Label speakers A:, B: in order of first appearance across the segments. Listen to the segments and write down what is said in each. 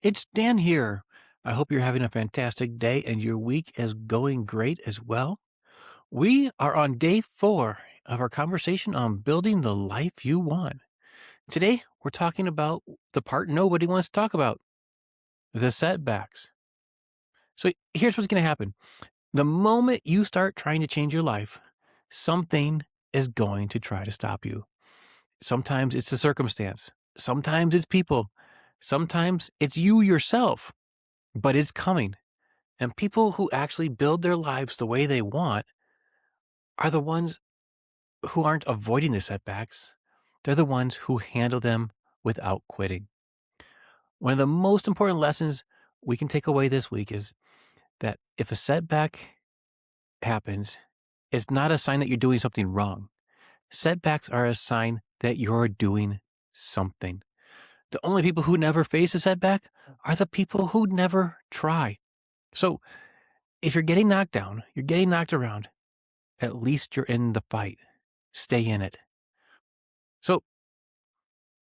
A: It's Dan here. I hope you're having a fantastic day and your week is going great as well. We are on day 4 of our conversation on building the life you want. Today, we're talking about the part nobody wants to talk about, the setbacks. So here's what's going to happen. The moment you start trying to change your life, something is going to try to stop you. Sometimes it's the circumstance. Sometimes it's people. Sometimes it's you yourself, but it's coming. And people who actually build their lives the way they want are the ones who aren't avoiding the setbacks. They're the ones who handle them without quitting. One of the most important lessons we can take away this week is that if a setback happens, it's not a sign that you're doing something wrong. Setbacks are a sign that you're doing something. The only people who never face a setback are the people who never try. So if you're getting knocked down, you're getting knocked around, at least you're in the fight. Stay in it. So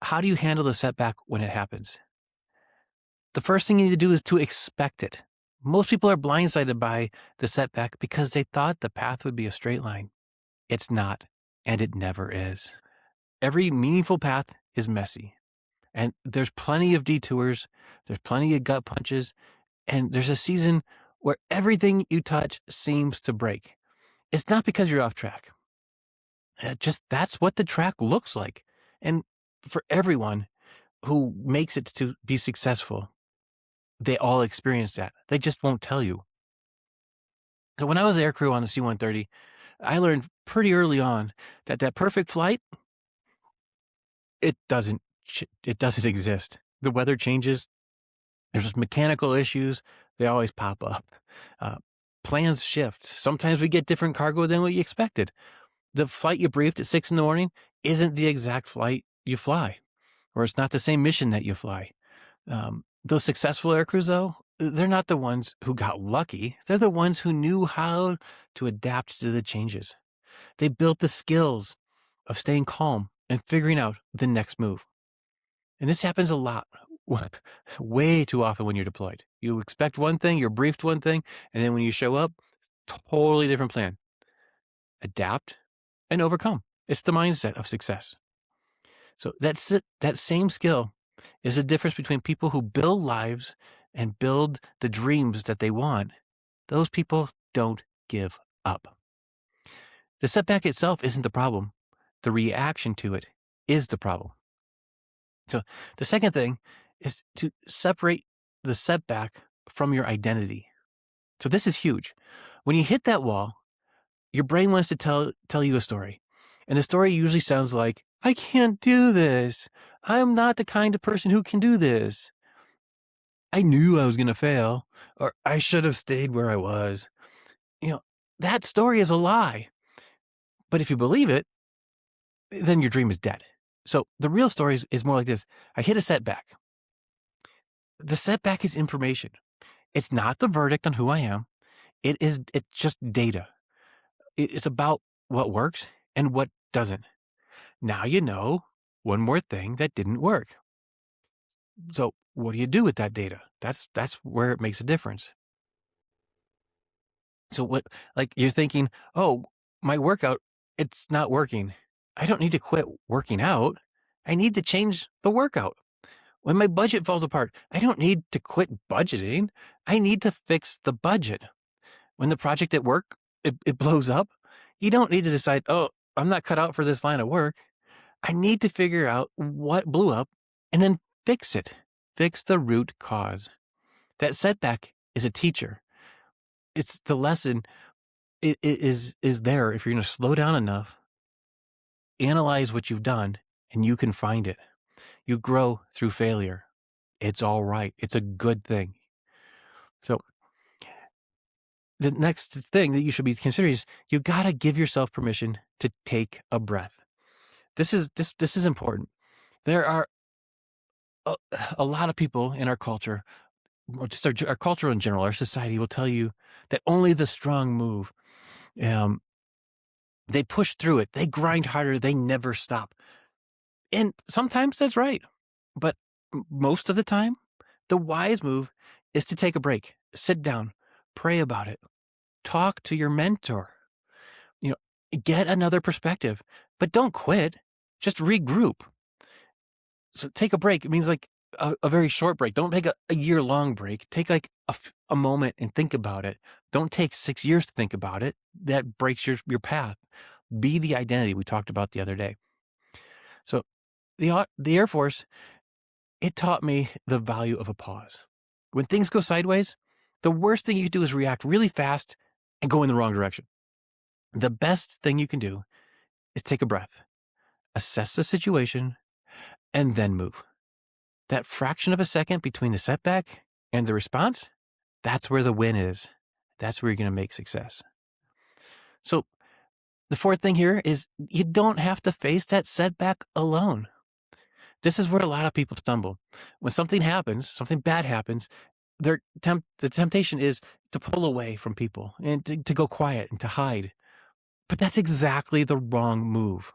A: how do you handle the setback when it happens? The first thing you need to do is to expect it. Most people are blindsided by the setback because they thought the path would be a straight line. It's not, and it never is. Every meaningful path is messy, and there's plenty of detours, there's plenty of gut punches, and there's a season where everything you touch seems to break. It's not because you're off track. Just that's what the track looks like. And for everyone who makes it to be successful, they all experience that. They just won't tell you. So when I was aircrew on the C-130, I learned pretty early on that perfect flight, it doesn't exist. The weather changes. There's just mechanical issues. They always pop up. Plans shift. Sometimes we get different cargo than what you expected. The flight you briefed at 6 a.m. isn't the exact flight you fly, or it's not the same mission that you fly. Those successful aircrews, though, they're not the ones who got lucky. They're the ones who knew how to adapt to the changes. They built the skills of staying calm and figuring out the next move. And this happens a lot, way too often when you're deployed. You expect one thing, you're briefed one thing, and then when you show up, totally different plan. Adapt and overcome. It's the mindset of success. So that's it. That same skill is the difference between people who build lives and build the dreams that they want. Those people don't give up. The setback itself isn't the problem. The reaction to it is the problem. So the second thing is to separate the setback from your identity. So this is huge. When you hit that wall, your brain wants to tell you a story. And the story usually sounds like, I can't do this. I'm not the kind of person who can do this. I knew I was going to fail, or I should have stayed where I was. That story is a lie. But if you believe it, then your dream is dead. So the real story is more like this. I hit a setback. The setback is information. It's not the verdict on who I am. It's just data. It's about what works and what doesn't. Now you know one more thing that didn't work. So what do you do with that data? That's where it makes a difference. So you're thinking, oh, my workout, it's not working. I don't need to quit working out. I need to change the workout. When my budget falls apart, I don't need to quit budgeting. I need to fix the budget. When the project at work, it blows up, you don't need to decide, oh, I'm not cut out for this line of work. I need to figure out what blew up and then fix it. Fix the root cause. That setback is a teacher. It's the lesson. It is there if you're going to slow down enough, analyze what you've done, and you can find it. You grow through failure. It's all right. It's a good thing. So the next thing that you should be considering is you got to give yourself permission to take a breath. This is important. There are a lot of people in our culture, or just our culture in general, our society will tell you that only the strong move. They push through it. They grind harder. They never stop. And sometimes that's right. But most of the time, The wise move is to take a break, sit down, pray about it, talk to your mentor, you know, get another perspective, but don't quit. Just regroup. So take a break. It means like a very short break. Don't take a year-long break. Take like a moment and think about it. Don't take 6 years to think about it. That breaks your path. Be the identity we talked about the other day. So the Air Force, it taught me the value of a pause. When things go sideways, the worst thing you can do is react really fast and go in the wrong direction. The best thing you can do is take a breath, assess the situation, and then move. That fraction of a second between the setback and the response, that's where the win is. That's where you're going to make success. So the fourth thing here is you don't have to face that setback alone. This is where a lot of people stumble. When something happens, something bad happens, the temptation is to pull away from people and to go quiet and to hide. But that's exactly the wrong move.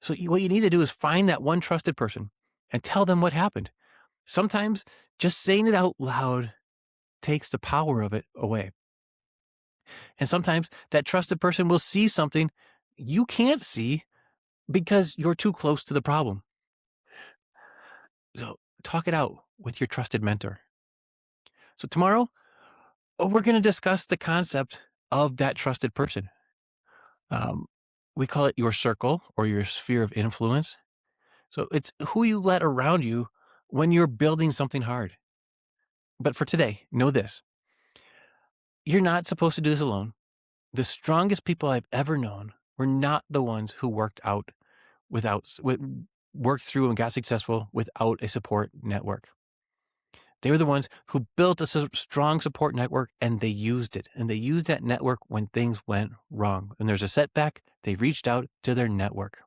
A: So what you need to do is find that one trusted person and tell them what happened. Sometimes just saying it out loud takes the power of it away. And sometimes that trusted person will see something you can't see because you're too close to the problem. So talk it out with your trusted mentor. So tomorrow, we're going to discuss the concept of that trusted person. We call it your circle or your sphere of influence. So it's who you let around you when you're building something hard. But for today, know this. You're not supposed to do this alone. The strongest people I've ever known were not the ones who worked through and got successful without a support network. They were the ones who built a strong support network, and they used it. And they used that network when things went wrong. When there's a setback, they reached out to their network.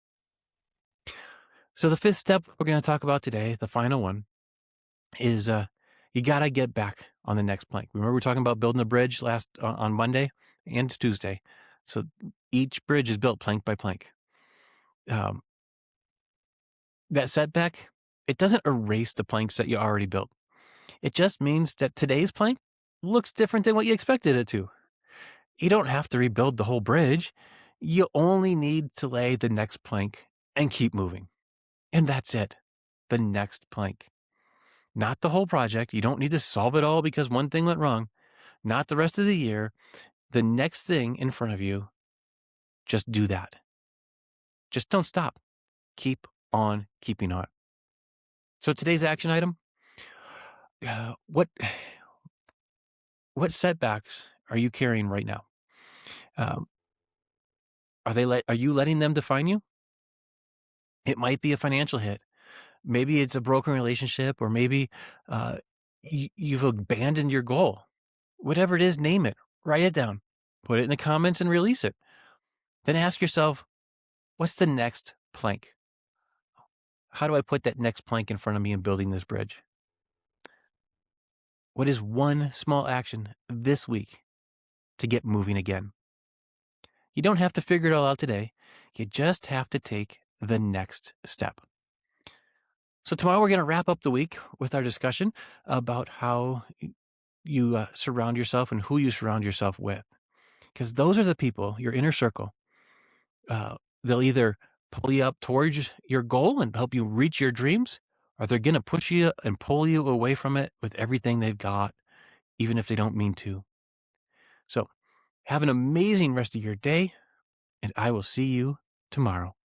A: So the fifth step we're going to talk about today, the final one, is you got to get back on the next plank. Remember we were talking about building a bridge on Monday and Tuesday. So each bridge is built plank by plank. That setback, it doesn't erase the planks that you already built. It just means that today's plank looks different than what you expected it to. You don't have to rebuild the whole bridge. You only need to lay the next plank and keep moving. And that's it. The next plank. Not the whole project. You don't need to solve it all because one thing went wrong. Not the rest of the year. The next thing in front of you, just do that. Just don't stop. Keep on keeping on. So today's action item, what setbacks are you carrying right now? Are you letting them define you? It might be a financial hit. Maybe it's a broken relationship, or maybe you've abandoned your goal. Whatever it is, name it. Write it down. Put it in the comments and release it. Then ask yourself, what's the next plank? How do I put that next plank in front of me in building this bridge? What is one small action this week to get moving again? You don't have to figure it all out today. You just have to take the next step. So tomorrow we're going to wrap up the week with our discussion about how you surround yourself and who you surround yourself with. Because those are the people, your inner circle. They'll either pull you up towards your goal and help you reach your dreams, or they're going to push you and pull you away from it with everything they've got, even if they don't mean to. So have an amazing rest of your day, and I will see you tomorrow.